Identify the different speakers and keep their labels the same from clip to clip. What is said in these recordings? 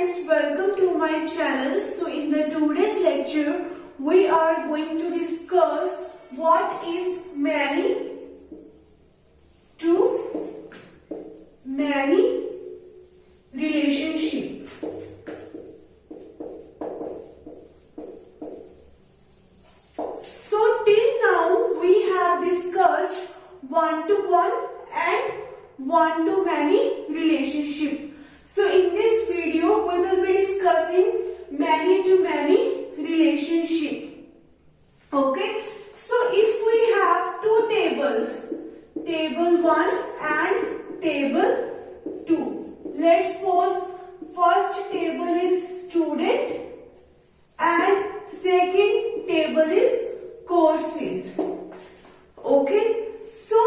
Speaker 1: friends, welcome to my channel. So in the today's lecture, we are going to discuss what is many to many relationship. So till now we have discussed one-to-one and one-to-many relationship. So in this video we will be discussing many-to-many relationship. Okay. So if we have two tables, table 1 and table 2. Let's suppose first table is student and second table is courses. Okay. So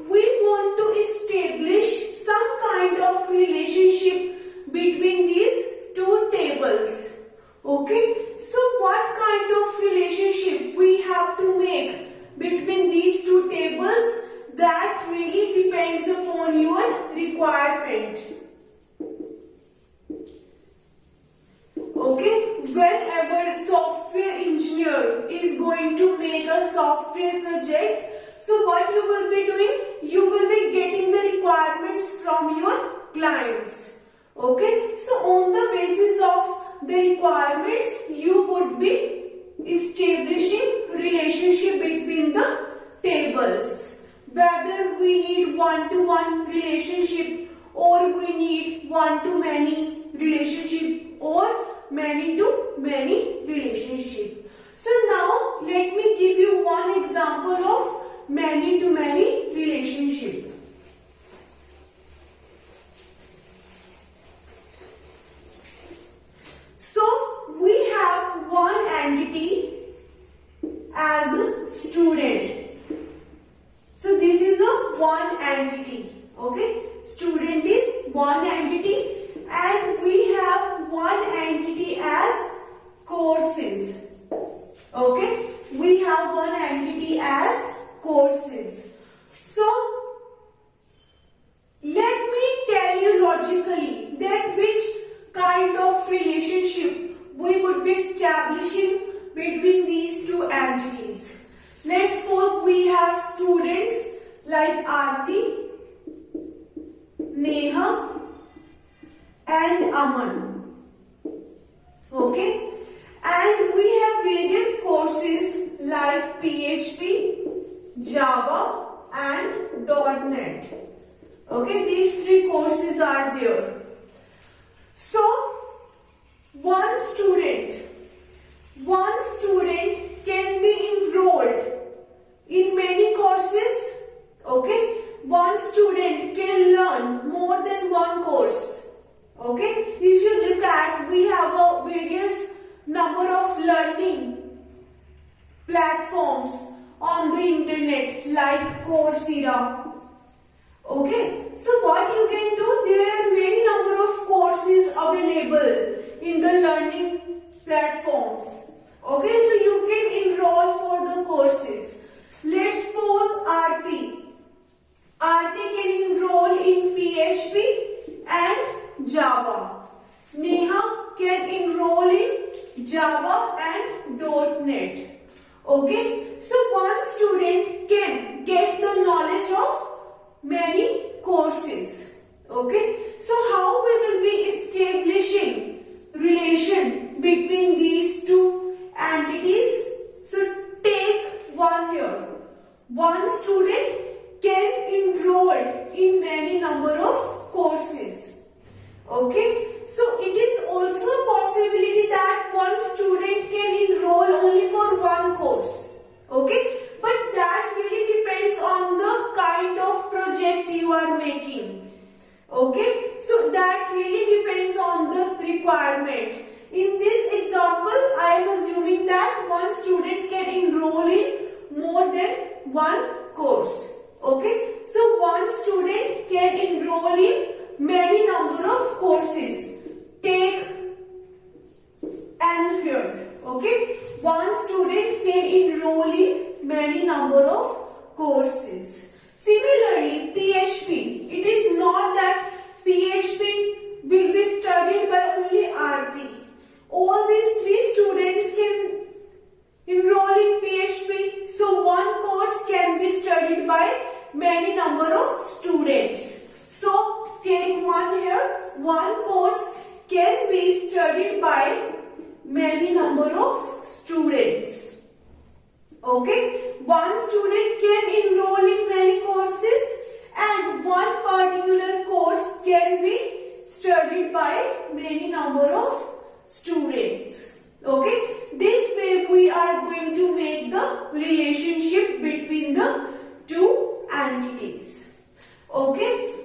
Speaker 1: we want to establish some kind of relationship between these two tables. Okay. So what kind of relationship we have to make between these two tables, that really depends upon your requirement. Okay. Whenever software engineer is going to make a software project, so what you will be doing? You will be getting the requirements from your clients. Okay. So on the basis of the requirements, you would be establishing relationship between the tables. Whether we need one-to-one relationship or we need one-to-many relationship or many-to-many relationship. So now let me give you one example of many-to-many relationship. So we have one entity as a student. So this is a one entity. Okay. Student is one entity and we have one entity as courses. Okay. We have one entity as courses. So let me tell you logically that which kind of relationship we would be establishing between these two entities. Let's suppose we have students like Aarti, Neha and Aman. Okay. And we have various courses like PHP, Java and .NET. Okay. These three courses are there. So one student can be enrolled in many courses. Okay. One student can learn more than one course. Okay. If you look at, we have a various number of learning platforms on the internet like Coursera. Okay. So what you can do, there are many number of courses available in the learning platforms. Okay. So you can enroll for the courses. Let's suppose Aarti can enroll in PHP and Java. Neha can enroll in Java and .NET. Okay. So one student can get the knowledge of many courses. Okay. So how we will be establishing relation between these two entities? So take one here. One student can enroll in many number of courses. Okay. So it is also a possibility that one student can enroll only for one course. Okay. But that really depends on the kind of project you are making. Okay. So that really depends on the requirement. In this example, I am assuming that one student can enroll in more than one course. Okay. So one student can enroll in many number of courses. Take N here. Okay. One student can enroll in many number of courses. Similarly, PHP. It is not that PHP will be studied by only one course can be studied by many number of students. Okay, one student can enroll in many courses and one particular course can be studied by many number of students. Okay, this way we are going to make the relationship between the two entities. Okay,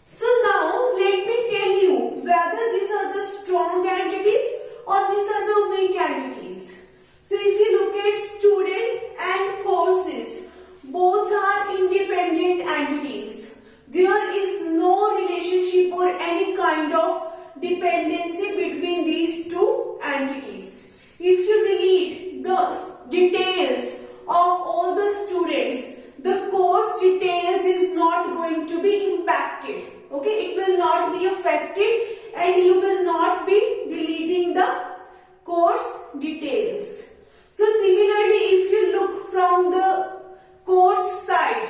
Speaker 1: so now let me tell you whether these are the strong entities or these are the weak entities. So if you look at student and courses, both are independent entities. There is no relationship or any kind of dependency between these two entities. If you delete the details of all the students, the course details is not going to be impacted. Okay, it will not be affected and you will not be deleting the course details. So similarly, if you look from the course side,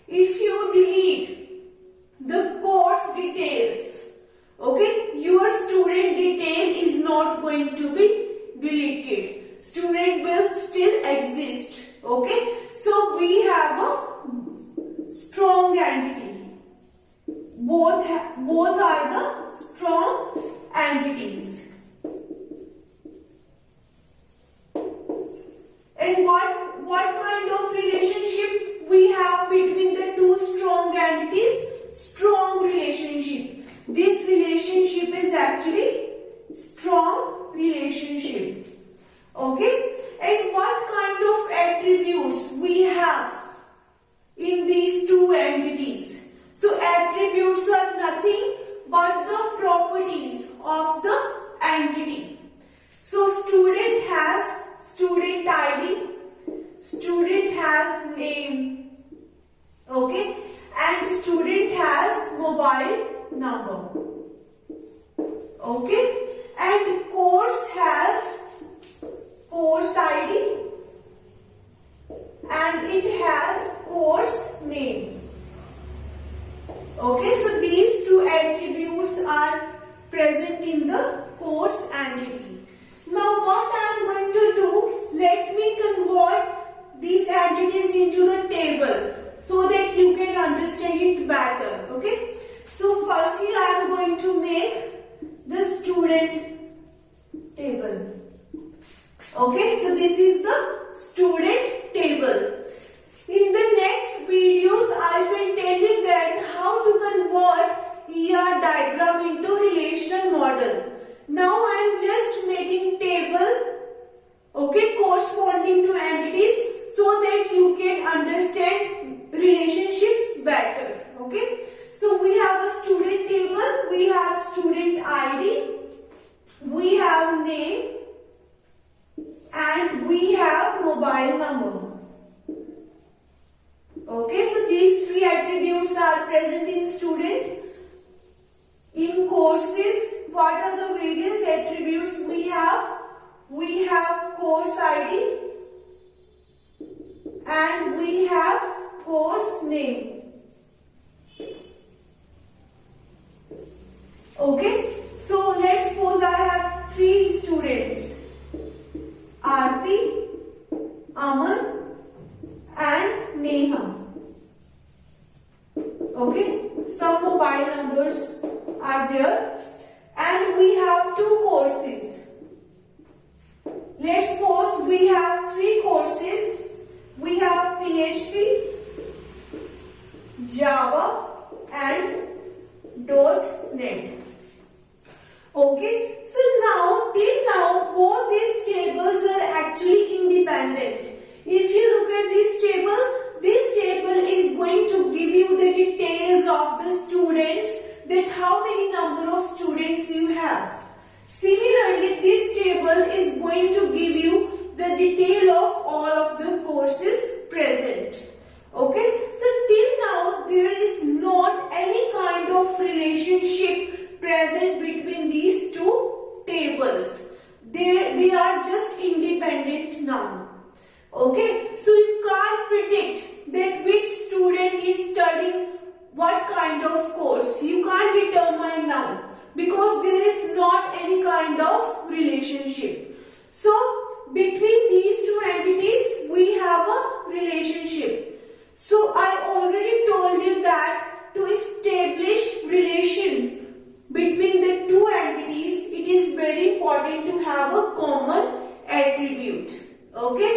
Speaker 1: if you delete the course details, okay, your student detail is not going to be deleted. Student will still exist. Okay, so we have a strong entity. Both are the strong entities. And what kind of relationship we have between the two strong entities? Strong relationship. This relationship is actually strong relationship. Okay? And what kind of attributes we have in these two entities? So attributes are nothing but the properties of the entity. So student has student ID, student has name, okay, and student has mobile number, okay, and course has course ID and it has course name. Okay, so these two attributes are present in the course entity. Now what I am going to do, let me convert these entities into the table so that you can understand it better. Okay, so firstly I am going to make the student table. Okay, so this is the student table. In the next videos, I will tell you that how to convert ER diagram into relational model. Now I am just making table, okay, corresponding to entities so that you can understand relationships better. Okay, so we have a student table, we have student ID, we have name, and we have mobile number. Okay, so these three attributes are present in student. In courses, what are the various attributes we have? We have course ID and we have course name. Okay, so let's suppose I have three students, Aarti, Aman and Neha. Okay, some mobile numbers are there and we have two courses. Let's suppose we have three courses. We have PHP, Java and .NET. Okay, so now till now both these tables are actually independent. If you look at this table is going to give you the details of the students, that how many number of students you have. Similarly, this table is going to give you the detail of all of the courses present. Okay, so till now there is not any kind of relationship not any kind of relationship. So between these two entities we have a relationship. So I already told you that to establish relation between the two entities, it is very important to have a common attribute. Okay,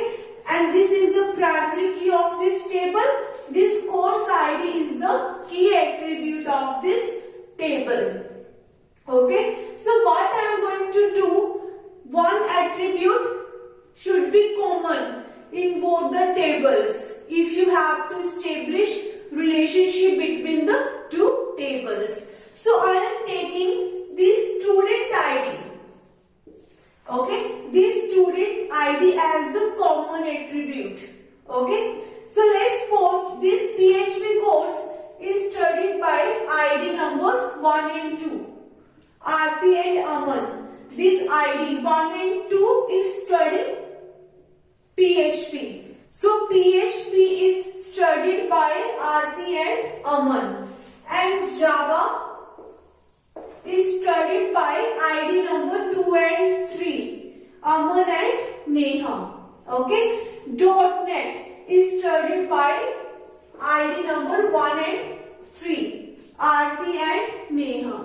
Speaker 1: and this is the primary key of this table. This course ID is the key attribute of this table. Okay, so what I am going to do, one attribute should be common in both the tables if you have to establish relationship between the two tables. So I am taking this student ID. Okay, this student ID as the common attribute. Okay, so let's suppose this PHP course is studied by ID number 1 and 2. Aarti and Aman. This ID 1 and 2 is studying PHP. So PHP is studied by Aarti and Aman. And Java is studied by ID number 2 and 3. Aman and Neha. Okay. .NET is studied by ID number 1 and 3. Aarti and Neha.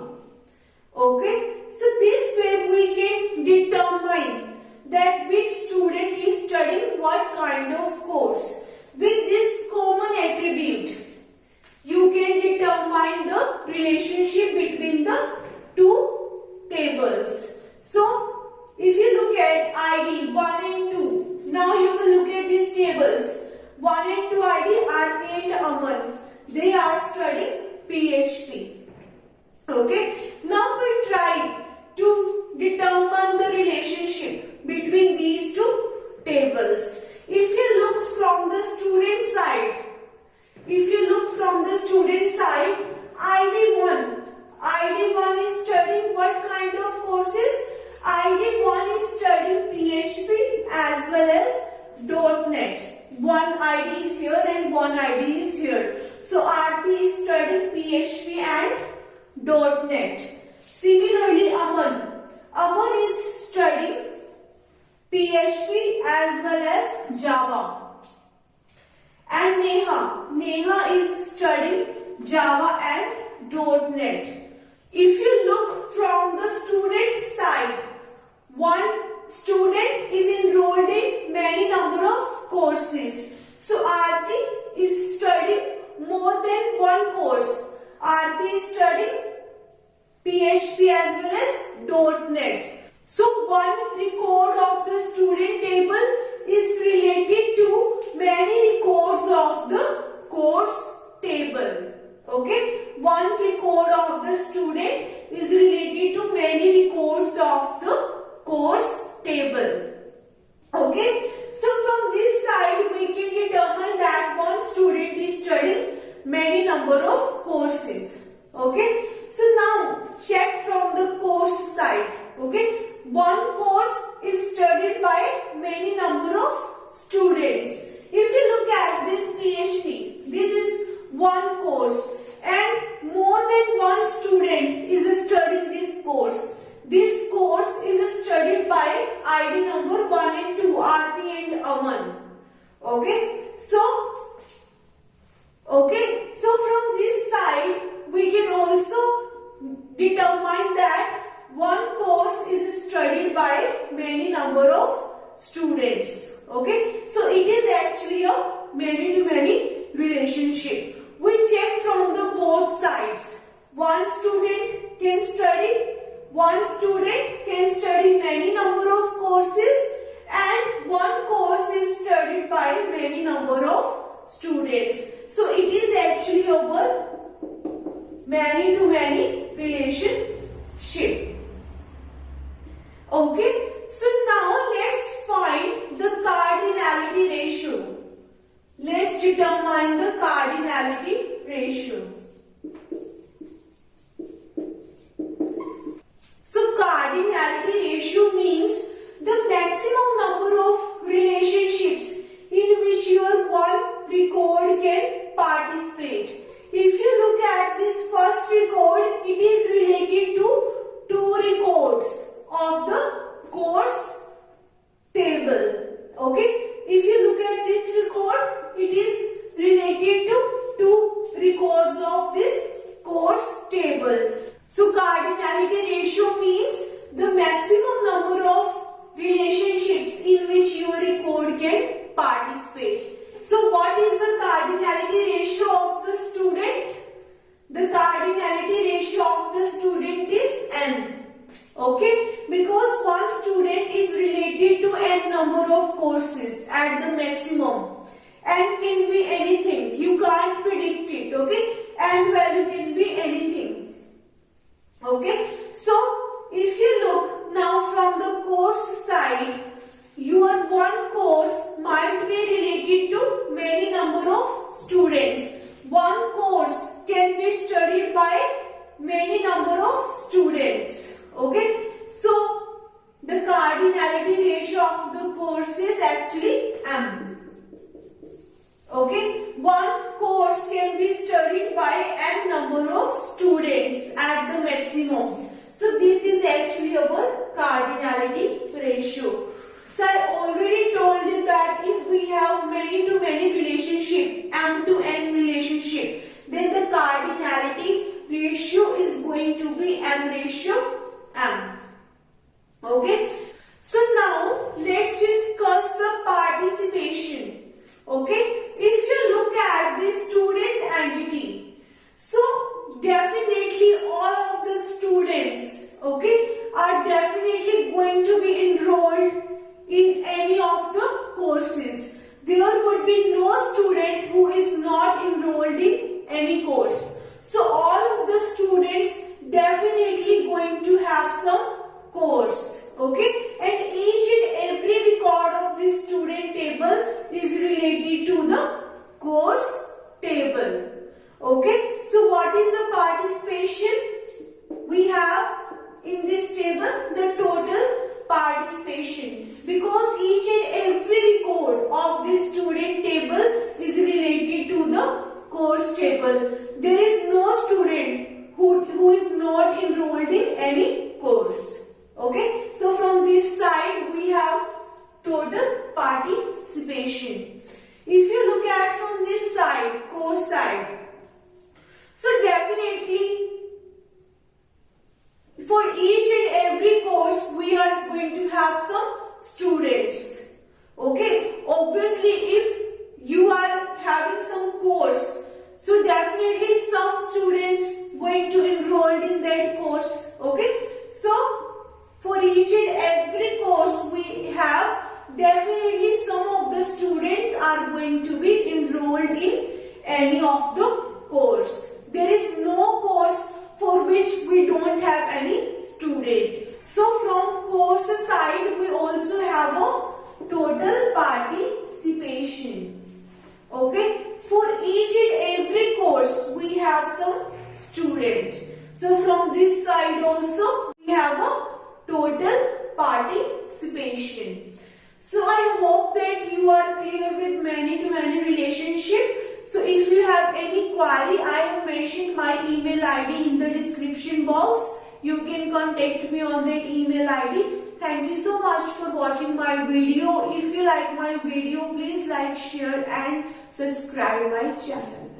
Speaker 1: Okay, so this way we can determine that which student is studying what kind of course. With this common attribute, you can determine the relationship between the two tables. So, if you look at ID 1 and 2, now you will look at these tables. 1 and 2 ID, Aarti and Aman. They are studying PHP. Okay, now we try to determine the relationship between these two tables. If you look from the student side, ID1 is studying what kind of courses? ID1 is studying PHP as well as .NET. One ID is here and one ID is here. So Aarti is studying PHP and .NET. Similarly, Aman is studying PHP as well as Java. And Neha is studying Java and .NET. If you look from the student side, one student is enrolled in many number of courses. So Aarti is studying more than one course. Aarti is studying PHP as well as .NET. So one record of the student table is related to many records of the course table. Okay, one record of the student is related to many records of the course table. Okay, so from this side we can determine that one student is studying many number of courses. Okay, so now check from the course side. Okay, one course is studied by many number of students. If you look at this PHP, this is one course and more than one student is studying this course. This course is studied by ID number 1 and 2, Aarti and Aman. Okay, so from this side we can also determine that one course is studied by many number of students. Okay, so it is actually a many to many relationship. We check from the both sides. One student can study many number of courses and one course is studied by many number of students. So it is actually over many to many relationship. Okay, so now let's find the cardinality ratio. Let's determine the cardinality ratio. So cardinality ratio means the maximum number of relationships in which your one record can participate. If you look at this first record, it is related to two records. Okay, because one student is related to n number of courses at the maximum. And can be anything. You can't predict it. Okay, and value can be anything. Okay, so if you look now from the course side, your one course might be related to many number of students. One course can be studied by many number of students. Okay, so the cardinality ratio of the course is actually M. Okay, one course can be studied by n number of students at the maximum. So this is actually our cardinality ratio. So I already told you that if we have many to many relationship, m to n relationship, then the cardinality ratio is going to be m ratio m. Okay, so now let's discuss the participation. Okay, if you look at the student entity, so definitely all of the students, okay, are definitely going to be enrolled in any of the courses. There would be no student who is not enrolled in any course. So all of the students definitely going to have some course. Okay, and each and every record of this student table is related to the course table. Okay, so what is the participation? We have in this table the total participation, because each and every record of this student table is related to the course table. There is no student who is not enrolled in any course. Okay, so from this side we have total participation. If you look at from this side, course side, so definitely for each and every course we are going to have some students. Okay, obviously if you are having some course, so definitely some students going to enroll in that course. Okay, so for each and every course we have, definitely some of the students are going to be enrolled in any of the course. There is no course for which we don't have any student. So from course side we also have a total participation. Okay, for each and every course we have some student. So from this side also we have a total participation. So I hope that you are clear with many to many relationship. So if you have any query, I have mentioned my email ID in the description box. You can contact me on that email ID. Thank you so much for watching my video. If you like my video, please like, share and subscribe my channel.